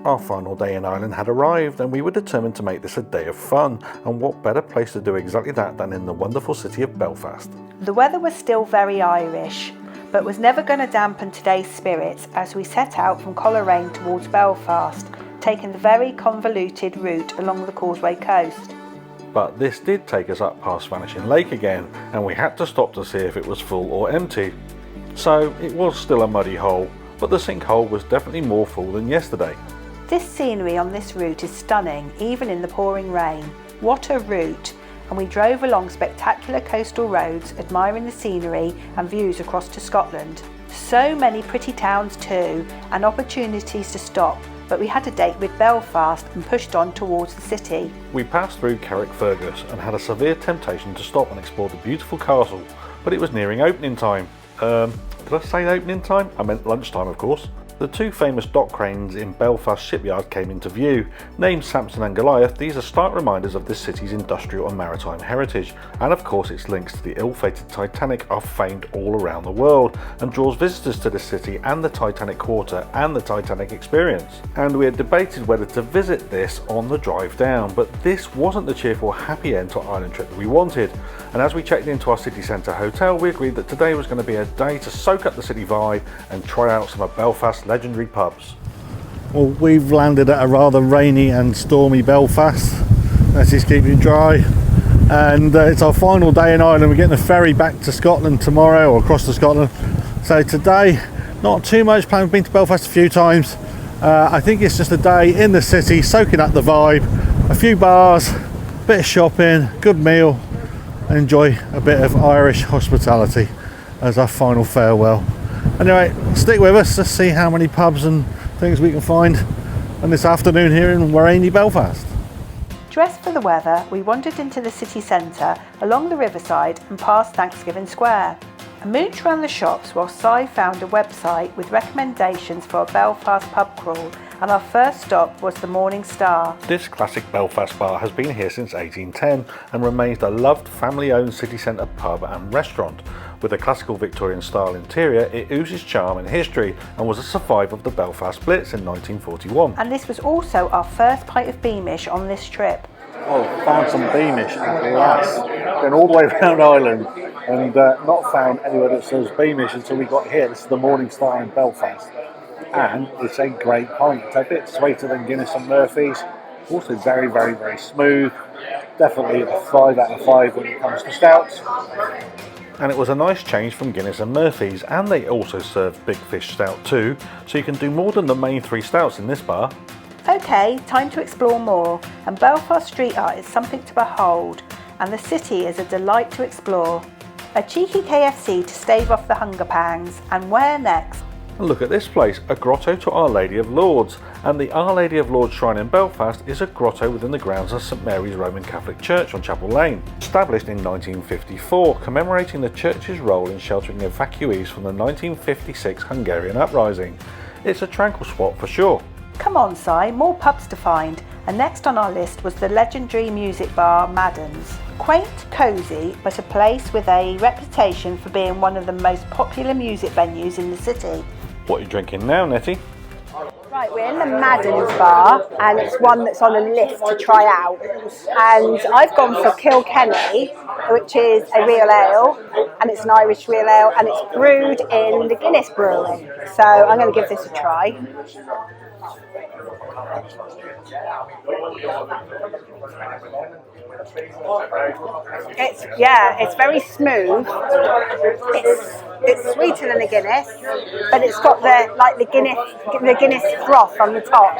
Our final day in Ireland had arrived and we were determined to make this a day of fun, and what better place to do exactly that than in the wonderful city of Belfast. The weather was still very Irish, but was never going to dampen today's spirits as we set out from Coleraine towards Belfast, taking the very convoluted route along the Causeway coast. But this did take us up past Vanishing Lake again, and we had to stop to see if it was full or empty. So it was still a muddy hole, but the sinkhole was definitely more full than yesterday. This scenery on this route is stunning, even in the pouring rain. What a route! And we drove along spectacular coastal roads, admiring the scenery and views across to Scotland. So many pretty towns too, and opportunities to stop, but we had a date with Belfast and pushed on towards the city. We passed through Carrickfergus and had a severe temptation to stop and explore the beautiful castle, but it was nearing opening time. Did I say opening time? I meant lunchtime, of course. The two famous dock cranes in Belfast shipyard came into view. Named Samson and Goliath, these are stark reminders of this city's industrial and maritime heritage, and of course its links to the ill-fated Titanic are famed all around the world and draws visitors to this city and the Titanic Quarter and the Titanic experience. And we had debated whether to visit this on the drive down, but this wasn't the cheerful happy end to our island trip that we wanted, and as we checked into our city centre hotel we agreed that today was going to be a day to soak up the city vibe and try out some of Belfast's legendary pubs. Well, we've landed at a rather rainy and stormy Belfast. Let's just keep it dry. And it's our final day in Ireland. We're getting a ferry back to Scotland tomorrow, or across to Scotland. So today, not too much planned. We've been to Belfast a few times. I think it's just a day in the city, soaking up the vibe, a few bars, a bit of shopping, good meal, and enjoy a bit of Irish hospitality as our final farewell. Anyway, stick with us, let's see how many pubs and things we can find on this afternoon here in rainy Belfast. Dressed for the weather, we wandered into the city centre, along the riverside and past Thanksgiving Square. A mooch around the shops while Si found a website with recommendations for a Belfast pub crawl, and our first stop was the Morning Star. This classic Belfast bar has been here since 1810 and remains a loved family-owned city centre pub and restaurant. With a classical Victorian style interior, it oozes charm and history and was a survivor of the Belfast Blitz in 1941. And this was also our first pint of Beamish on this trip. Oh, found some Beamish at last. Been all the way around Ireland and not found anywhere that serves Beamish until we got here. This is the Morning Star in Belfast. And it's a great pint. It's a bit sweeter than Guinness and Murphy's. Also very, very, very smooth. Definitely a 5 out of 5 when it comes to stouts. And it was a nice change from Guinness and Murphy's, and they also serve Big Fish Stout too, so you can do more than the main 3 stouts in this bar. Okay, time to explore more, and Belfast street art is something to behold, and the city is a delight to explore. A cheeky KFC to stave off the hunger pangs, and where next? And look at this place, a grotto to Our Lady of Lourdes, and the Our Lady of Lourdes shrine in Belfast is a grotto within the grounds of St Mary's Roman Catholic Church on Chapel Lane. Established in 1954, commemorating the church's role in sheltering evacuees from the 1956 Hungarian uprising. It's a tranquil spot for sure. Come on, Si, more pubs to find, and next on our list was the legendary music bar Madden's. Quaint, cosy, but a place with a reputation for being one of the most popular music venues in the city. What are you drinking now, Nettie? Right, we're in the Madden's bar, and it's one that's on a list to try out. And I've gone for Kilkenny, which is a real ale, and it's an Irish real ale, and it's brewed in the Guinness brewery. So I'm going to give this a try. It's very smooth. It's sweeter than the Guinness, but it's got the Guinness froth on the top.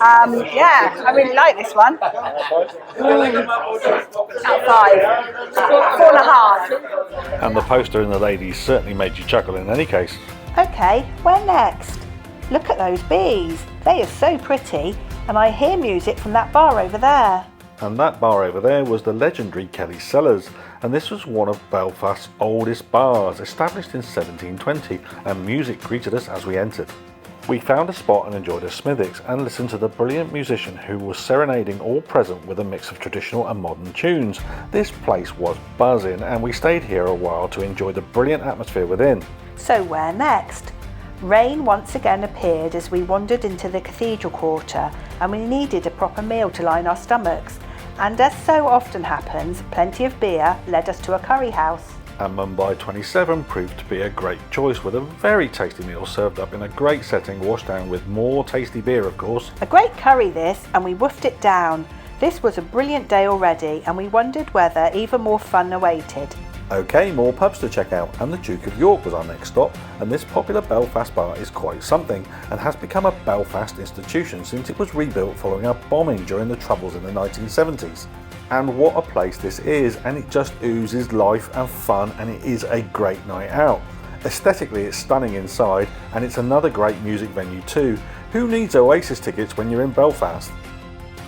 I really like this one. Out of 5, 4.5. And the poster and the ladies certainly made you chuckle in any case. Okay, where next? Look at those bees. They are so pretty, and I hear music from that bar over there. And that bar over there was the legendary Kelly's Cellars, and this was one of Belfast's oldest bars, established in 1720, and music greeted us as we entered. We found a spot and enjoyed a Smithwick's and listened to the brilliant musician who was serenading all present with a mix of traditional and modern tunes. This place was buzzing, and we stayed here a while to enjoy the brilliant atmosphere within. So where next? Rain once again appeared as we wandered into the cathedral quarter, and we needed a proper meal to line our stomachs. And as so often happens, plenty of beer led us to a curry house. And Mumbai 27 proved to be a great choice, with a very tasty meal served up in a great setting, washed down with more tasty beer, of course. A great curry this, and we woofed it down. This was a brilliant day already, and we wondered whether even more fun awaited. Okay, more pubs to check out, and the Duke of York was our next stop, and this popular Belfast bar is quite something, and has become a Belfast institution since it was rebuilt following a bombing during the Troubles in the 1970s. And what a place this is, and it just oozes life and fun, and it is a great night out. Aesthetically it's stunning inside, and it's another great music venue too. Who needs Oasis tickets when you're in Belfast?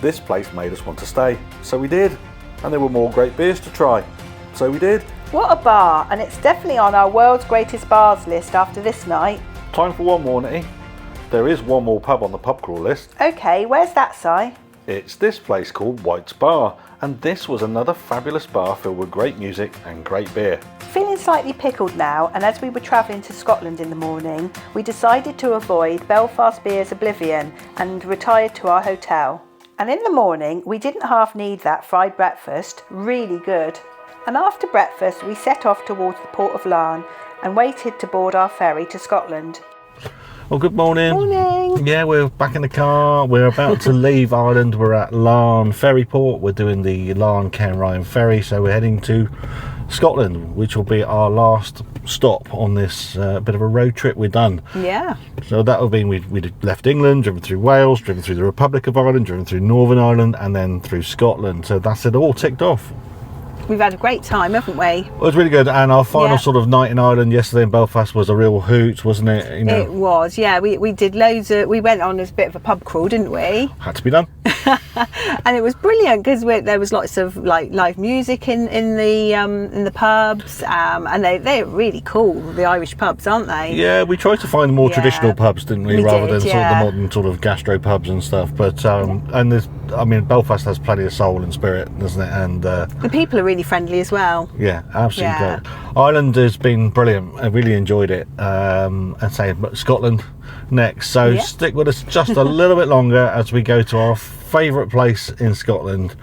This place made us want to stay, so we did, and there were more great beers to try, so we did. What a bar, and it's definitely on our world's greatest bars list after this night. Time for one more, Nettie. There is one more pub on the pub crawl list. Okay, where's that, Si? It's this place called White's Bar, and this was another fabulous bar filled with great music and great beer. Feeling slightly pickled now, and as we were travelling to Scotland in the morning, we decided to avoid Belfast beer's oblivion and retired to our hotel. And in the morning, we didn't half need that fried breakfast, really good. And after breakfast, we set off towards the port of Larne and waited to board our ferry to Scotland. Well, good morning. Morning. Yeah, we're back in the car. We're about to leave Ireland. We're at Larne Ferry Port. We're doing the Larne Cairnryan ferry, so we're heading to Scotland, which will be our last stop on this bit of a road trip we've done. Yeah. So that would mean we'd left England, driven through Wales, driven through the Republic of Ireland, driven through Northern Ireland, and then through Scotland. So that's it all ticked off. We've had a great time, haven't we? It was really good, and our final sort of night in Ireland yesterday in Belfast was a real hoot, wasn't it? You know, it was, yeah. We did loads of. We went on as a bit of a pub crawl, didn't we? had to be done. And it was brilliant because there was lots of like live music in the pubs, and they're really cool. The Irish pubs, aren't they? Yeah, we tried to find more traditional pubs, didn't we, rather than sort of the modern sort of gastro pubs and stuff. But and there's, I mean, Belfast has plenty of soul and spirit, doesn't it? And the people are really friendly as well. Yeah, absolutely great. Ireland has been brilliant. I really enjoyed it. And say Scotland next. So stick with us just a little bit longer as we go to our favourite place in Scotland.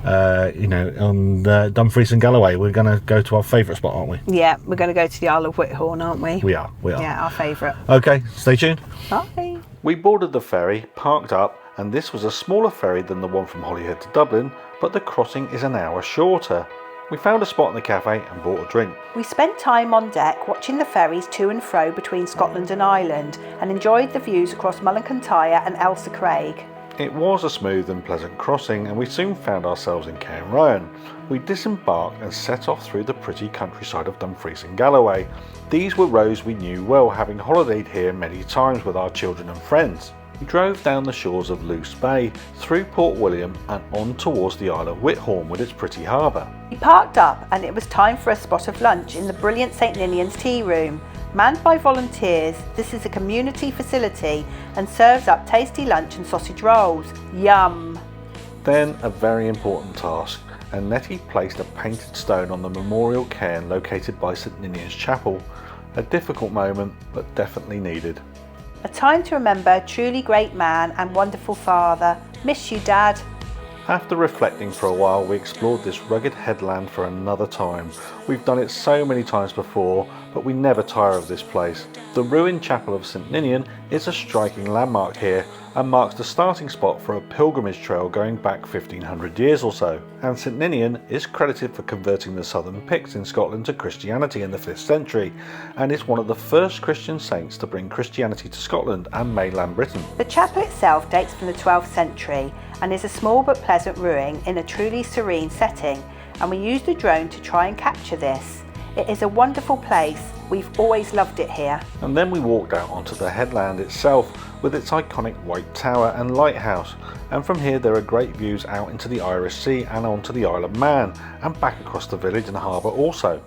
On Dumfries and Galloway. We're going to go to our favourite spot, aren't we? Yeah, we're going to go to the Isle of Whithorn, aren't we? We are. Yeah, our favourite. Okay, stay tuned. Bye. We boarded the ferry, parked up, and this was a smaller ferry than the one from Holyhead to Dublin, but the crossing is an hour shorter. We found a spot in the cafe and bought a drink. We spent time on deck watching the ferries to and fro between Scotland and Ireland and enjoyed the views across Mullintyre and Ailsa Craig. It was a smooth and pleasant crossing, and we soon found ourselves in Cairnryan. We disembarked and set off through the pretty countryside of Dumfries and Galloway. These were roads we knew well, having holidayed here many times with our children and friends. We drove down the shores of Luce Bay, through Port William and on towards the Isle of Whithorn with its pretty harbour. We parked up and it was time for a spot of lunch in the brilliant St Ninian's tea room. Manned by volunteers, this is a community facility and serves up tasty lunch and sausage rolls. Yum! Then a very important task, and Nettie placed a painted stone on the memorial cairn located by St Ninian's Chapel. A difficult moment, but definitely needed. A time to remember a truly great man and wonderful father. Miss you, Dad. After reflecting for a while, we explored this rugged headland for another time. We've done it so many times before, but we never tire of this place. The ruined chapel of St Ninian is a striking landmark here and marks the starting spot for a pilgrimage trail going back 1500 years or so. And St Ninian is credited for converting the southern Picts in Scotland to Christianity in the 5th century, and is one of the first Christian saints to bring Christianity to Scotland and mainland Britain. The chapel itself dates from the 12th century and is a small but pleasant ruin in a truly serene setting, and we used a drone to try and capture this. It is a wonderful place. We've always loved it here. And then we walked out onto the headland itself with its iconic white tower and lighthouse, and from here there are great views out into the Irish Sea and onto the Isle of Man and back across the village and harbour also.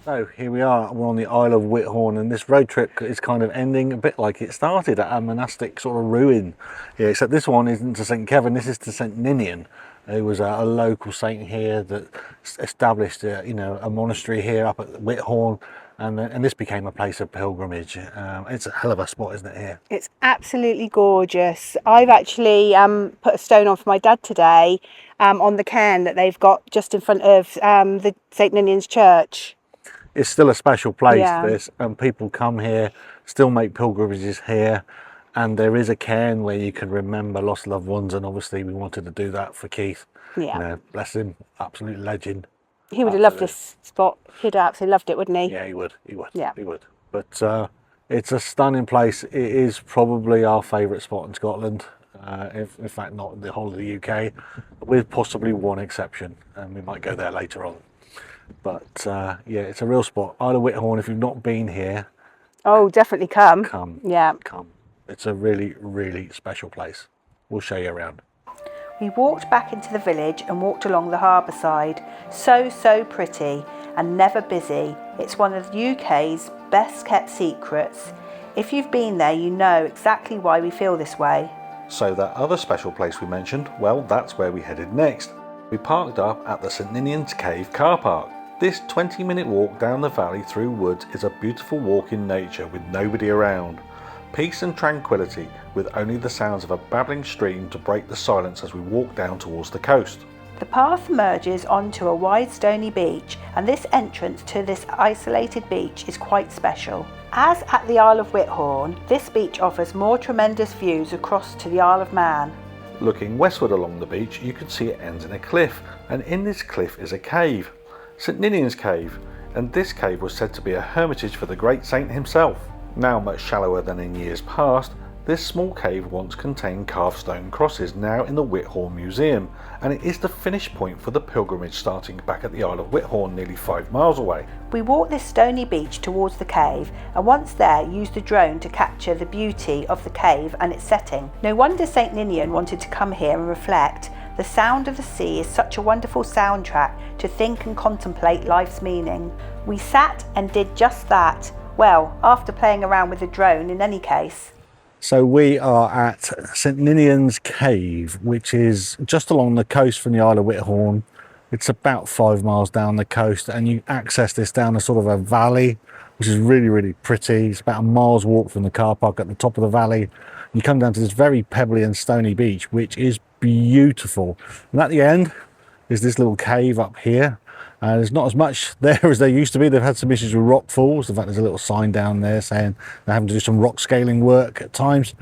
So here we are, we're on the Isle of Whithorn, and this road trip is kind of ending a bit like it started, at a monastic sort of ruin here, except this one isn't to St Kevin, this is to St Ninian, who was a local saint here that established a monastery here up at Whithorn, and this became a place of pilgrimage. It's a hell of a spot, isn't it, here? It's absolutely gorgeous. I've actually put a stone on for my dad today on the cairn that they've got just in front of the St Ninian's church. It's still a special place, Yeah. this, and people come here, still make pilgrimages here, and there is a cairn where you can remember lost loved ones, and obviously we wanted to do that for Keith. Yeah. You know, bless him, absolute legend. He would have loved this spot. He'd have absolutely loved it, wouldn't he? Yeah, he would. Yeah. He would. But it's a stunning place. It is probably our favourite spot in Scotland. In fact, not in the whole of the UK, with possibly one exception, and we might go there later on. But yeah, it's a real spot. Isle of Whithorn, if you've not been here, Oh, definitely come. come. Yeah. Come. It's a really, really special place. We'll show you around. We walked back into the village and walked along the harbour side. So pretty and never busy. It's one of the UK's best kept secrets. If you've been there, you know exactly why we feel this way. So that other special place we mentioned, well, that's where we headed next. We parked up at the St Ninian's Cave car park. This 20-minute walk down the valley through woods is a beautiful walk in nature with nobody around. Peace and tranquility, with only the sounds of a babbling stream to break the silence as we walk down towards the coast. The path merges onto a wide stony beach, and this entrance to this isolated beach is quite special. As at the Isle of Whithorn, this beach offers more tremendous views across to the Isle of Man. Looking westward along the beach, you can see it ends in a cliff, and in this cliff is a cave, St Ninian's Cave, and this cave was said to be a hermitage for the great saint himself. Now much shallower than in years past, this small cave once contained carved stone crosses, now in the Whithorn Museum, and it is the finish point for the pilgrimage starting back at the Isle of Whithorn, nearly 5 miles away. We walked this stony beach towards the cave, and once there used the drone to capture the beauty of the cave and its setting. No wonder St Ninian wanted to come here and reflect. The sound of the sea is such a wonderful soundtrack to think and contemplate life's meaning. We sat and did just that. Well, after playing around with the drone in any case. So we are at St Ninian's Cave, which is just along the coast from the Isle of Whithorn. It's about 5 miles down the coast, and you access this down a sort of a valley, which is really, really pretty. It's about a mile's walk from the car park at the top of the valley. You come down to this very pebbly and stony beach, which is beautiful. And at the end is this little cave up here. There's not as much there as there used to be. They've had some issues with rock falls. In fact, there's a little sign down there saying they're having to do some rock scaling work at times.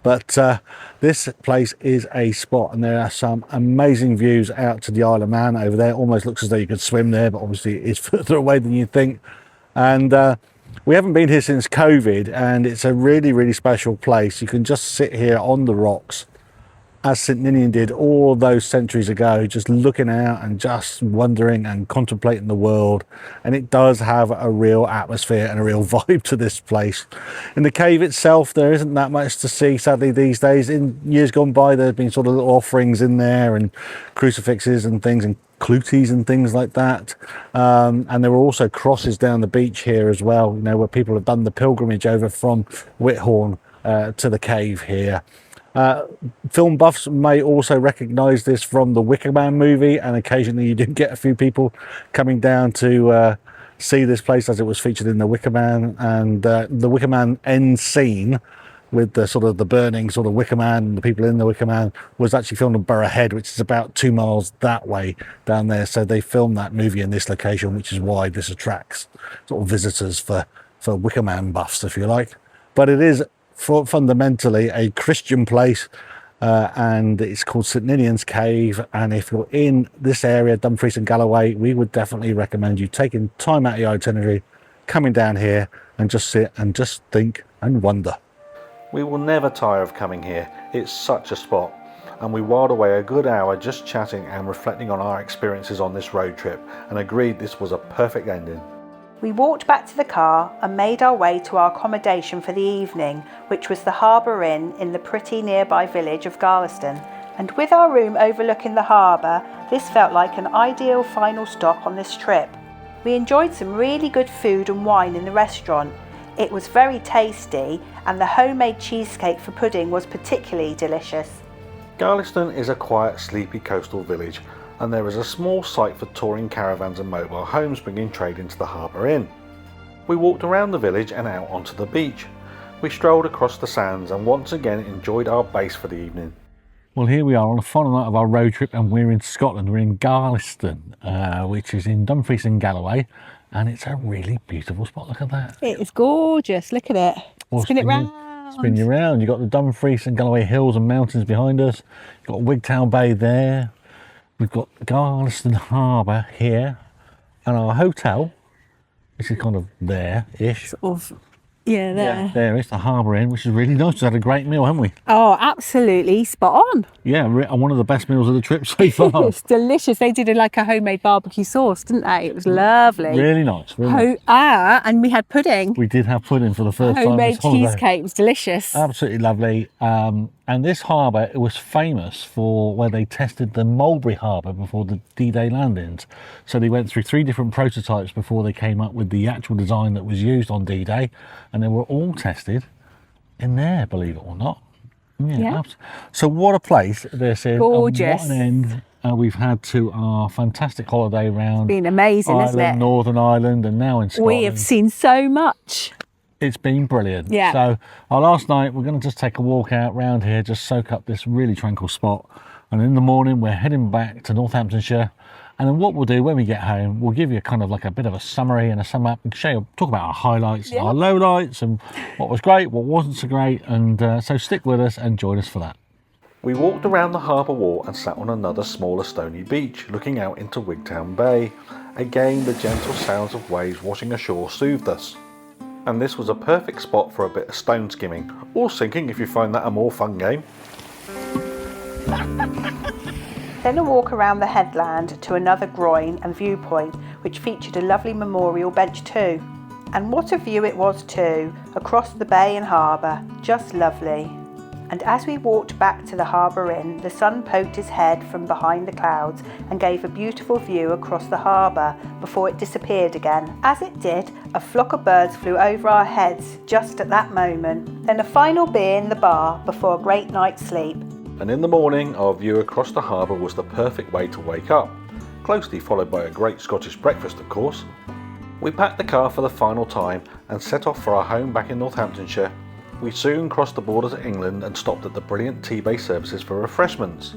But this place is a spot, and there are some amazing views out to the Isle of Man over there. Almost looks as though you could swim there, but obviously it's further away than you'd think. And we haven't been here since COVID, and it's a really, really special place. You can just sit here on the rocks, as St Ninian did all those centuries ago, just looking out and just wondering and contemplating the world. And it does have a real atmosphere and a real vibe to this place. In the cave itself, there isn't that much to see, sadly, these days. In years gone by, there have been sort of little offerings in there and crucifixes and things and cluties and things like that. And there were also crosses down the beach here as well, you know, where people have done the pilgrimage over from Whithorn to the cave here. Film buffs may also recognise this from the Wicker Man movie, and occasionally you do get a few people coming down to see this place as it was featured in the Wicker Man. And the Wicker Man end scene with the sort of the burning sort of Wicker Man and the people in the Wicker Man was actually filmed in Borough Head, which is about 2 miles that way down there. So they filmed that movie in this location, which is why this attracts sort of visitors for Wicker Man buffs, if you like. But it is fundamentally a Christian place, and it's called St Ninian's Cave. And if you're in this area, Dumfries and Galloway, we would definitely recommend you taking time out of your itinerary, coming down here and just sit and just think and wonder. We will never tire of coming here. It's such a spot, and we whiled away a good hour just chatting and reflecting on our experiences on this road trip, and agreed this was a perfect ending. We walked back to the car and made our way to our accommodation for the evening, which was the Harbour Inn in the pretty nearby village of Garliston. And with our room overlooking the harbour, this felt like an ideal final stop on this trip. We enjoyed some really good food and wine in the restaurant. It was very tasty, and the homemade cheesecake for pudding was particularly delicious. Garliston is a quiet, sleepy coastal village, and there is a small site for touring caravans and mobile homes bringing trade into the Harbour Inn. We walked around the village and out onto the beach. We strolled across the sands and once again enjoyed our base for the evening. Well, here we are on the final night of our road trip and we're in Scotland. We're in Galveston, which is in Dumfries and Galloway, and it's a really beautiful spot. Look at that. It is gorgeous. Look at it. Well, spin it round. Spin you round. You've got the Dumfries and Galloway hills and mountains behind us. You've got Wigtown Bay there. We've got Galveston Harbour here. And our hotel, which is kind of there-ish. Sort of, yeah, there. Yeah, there is the Harbour Inn, which is really nice. We had a great meal, haven't we? Oh, absolutely spot on. Yeah, one of the best meals of the trip so far. It's delicious. They did like a homemade barbecue sauce, didn't they? It was lovely. Really nice. Really nice. And we had pudding. We did have pudding for the first time. Homemade cheesecake. It was delicious. Absolutely lovely. And this harbour, it was famous for where they tested the Mulberry Harbour before the D-Day landings. So they went through 3 different prototypes before they came up with the actual design that was used on D-Day. And they were all tested in there, believe it or not. Yeah. So what a place this is. Gorgeous. And what an end we've had to our fantastic holiday round. It's been amazing, Ireland, isn't it? Northern Ireland, and now in Scotland. We have seen so much. It's been brilliant. Yeah. So our last night, we're going to just take a walk out round here, just soak up this really tranquil spot. And in the morning, we're heading back to Northamptonshire. And then what we'll do when we get home, we'll give you kind of like a bit of a summary and a sum up and talk about our highlights, our lowlights, and what was great, what wasn't so great. And so stick with us and join us for that. We walked around the harbour wall and sat on another smaller stony beach, looking out into Wigtown Bay. Again, the gentle sounds of waves washing ashore soothed us. And this was a perfect spot for a bit of stone skimming, or sinking if you find that a more fun game. Then a walk around the headland to another groin and viewpoint, which featured a lovely memorial bench too. And what a view it was too, across the bay and harbour, just lovely. And as we walked back to the Harbour Inn, the sun poked his head from behind the clouds and gave a beautiful view across the harbour before it disappeared again. As it did, a flock of birds flew over our heads just at that moment. Then a final beer in the bar before a great night's sleep. And in the morning, our view across the harbour was the perfect way to wake up, closely followed by a great Scottish breakfast, of course. We packed the car for the final time and set off for our home back in Northamptonshire. We soon crossed the border to England and stopped at the brilliant tea-based services for refreshments.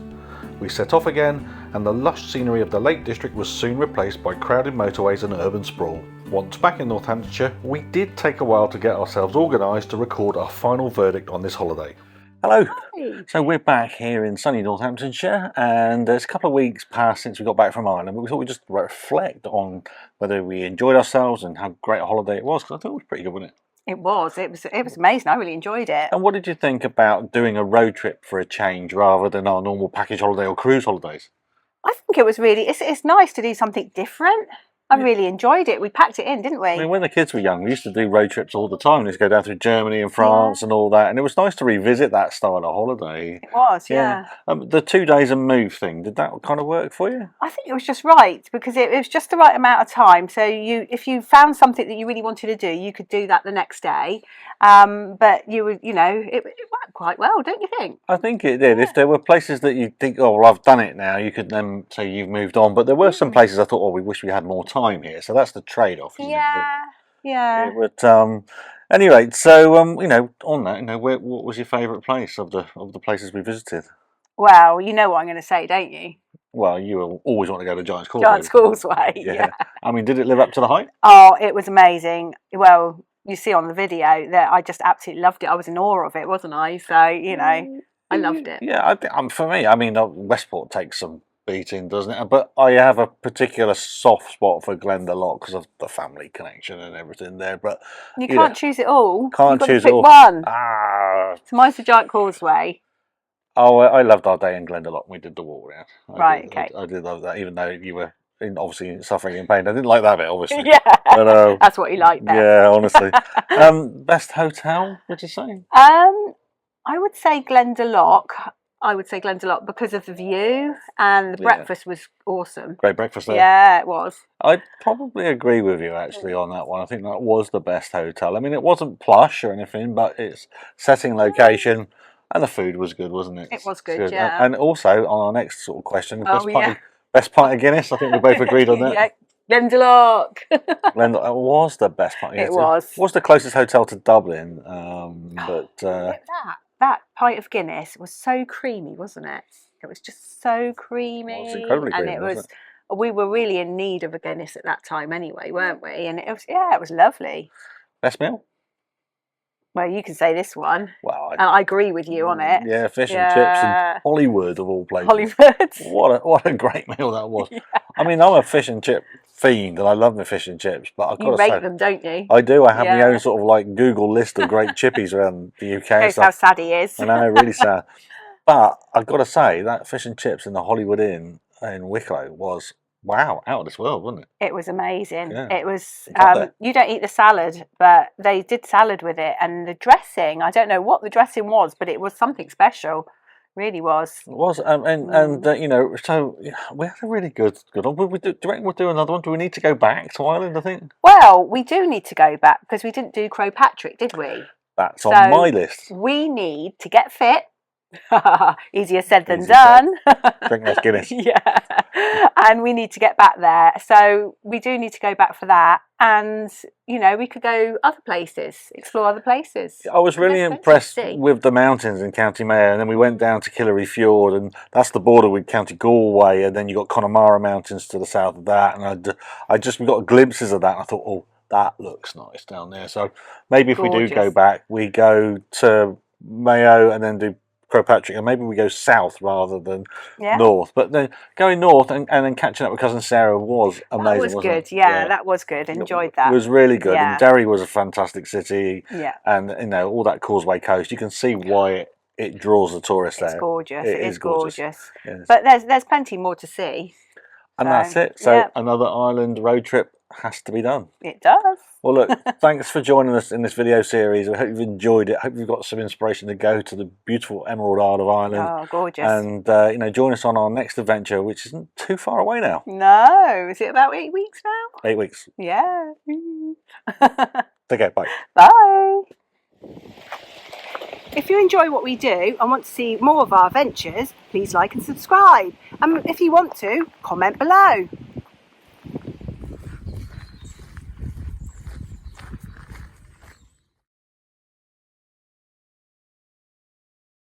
We set off again, and the lush scenery of the Lake District was soon replaced by crowded motorways and urban sprawl. Once back in Northamptonshire, we did take a while to get ourselves organised to record our final verdict on this holiday. Hello. Hi. So we're back here in sunny Northamptonshire, and there's a couple of weeks past since we got back from Ireland, but we thought we'd just reflect on whether we enjoyed ourselves and how great a holiday it was, because I thought it was pretty good, wasn't it? It was amazing. I really enjoyed it. And what did you think about doing a road trip for a change rather than our normal package holiday or cruise holidays? I think it was really, it's nice to do something different. I really enjoyed it. We packed it in, didn't we? I mean, when the kids were young, we used to do road trips all the time. We used to go down through Germany and France and all that. And it was nice to revisit that style of holiday. It was, yeah. The 2 days and move thing, did that kind of work for you? I think it was just right, because it was just the right amount of time. So if you found something that you really wanted to do, you could do that the next day. But you would, it worked quite well, don't you think? I think it did. Yeah. If there were places that you think, oh, well, I've done it now, you could then say you've moved on. But there were some places I thought, oh, we wish we had more time here. So that's the trade-off. Yeah. But anyway, so on that, what was your favourite place of the places we visited? Well, you know what I'm going to say, don't you? Well, you always want to go to Giant's Causeway. Giant's Causeway, yeah. I mean, did it live up to the hype? Oh, it was amazing. Well, you see on the video that I just absolutely loved it. I was in awe of it, wasn't I? So, I loved it. Yeah, for me, I mean, Westport takes some beating, doesn't it? But I have a particular soft spot for Glendalough because of the family connection and everything there. But you can't choose it all. Can't choose pick it all. One. So mine's the Giant Causeway. Oh, I loved our day in Glendalough. We did the walk round. I did love that, even though you were obviously suffering in pain. I didn't like that bit, obviously. Yeah, but, that's what you like there. Yeah, honestly. Best hotel, would you say? I would say Glendalough. Because of the view, and the breakfast was awesome. Great breakfast there. Yeah, it was. I'd probably agree with you actually on that one. I think that was the best hotel. I mean, it wasn't plush or anything, but its setting, location, and the food was good, wasn't it? It was good, yeah. And also, on our next sort of question, best pint of Guinness. I think we both agreed on that. Glendalough. Glendalough was the best part. It was. Was the closest hotel to Dublin, but That pint of Guinness was so creamy, wasn't it? It was just so creamy. It was incredibly creamy, and wasn't it? We were really in need of a Guinness at that time anyway, weren't we? And it was lovely. Best meal? Well, you can say this one. Well, I agree with you on it. Yeah, fish and chips in Hollywood of all places. Hollywood. What a great meal that was. Yeah. I mean, I'm a fish and chip fiend, and I love my fish and chips. But I've got to say, you rate them, don't you? I do. I have my own sort of like Google list of great chippies around the UK. Shows how sad he is. I know, really sad. But I've got to say that fish and chips in the Hollywood Inn in Wicklow was. Wow, out of this world, wasn't it? It was amazing. Yeah. It was. You don't eat the salad, but they did salad with it, and the dressing. I don't know what the dressing was, but it was something special. Really was. It was, and you know, so we had a really good one. Do you reckon we'll do another one? Do we need to go back to Ireland? I think. Well, we do need to go back because we didn't do Croagh Patrick, did we? That's on my list. We need to get fit. Easier said than done. Drink less Guinness. Yeah. And we need to get back there. So we do need to go back for that. And, you know, we could go other places, explore other places. I was really impressed with the mountains in County Mayo. And then we went down to Killary Fjord, and that's the border with County Galway. And then you got Connemara Mountains to the south of that. And we got glimpses of that. And I thought, oh, that looks nice down there. So maybe if we do go back, we go to Mayo and then do Croagh Patrick, and maybe we go south rather than north. But then going north and then catching up with cousin Sarah was amazing. That was good. Yeah, that was good. Enjoyed that. It was really good. Yeah. And Derry was a fantastic city. Yeah. And you know, all that Causeway Coast, you can see why it draws the tourists there. It's gorgeous. It is gorgeous. Yes. But there's plenty more to see. And that's it. So another Ireland road trip has to be done. It does. Well, look, thanks for joining us in this video series. I hope you've enjoyed it. I hope you've got some inspiration to go to the beautiful Emerald Isle of Ireland. Oh, gorgeous. And, you know, join us on our next adventure, which isn't too far away now. No. Is it about 8 weeks now? 8 weeks. Yeah. Take care. Bye. Bye. If you enjoy what we do and want to see more of our adventures, please like and subscribe. And if you want to, comment below.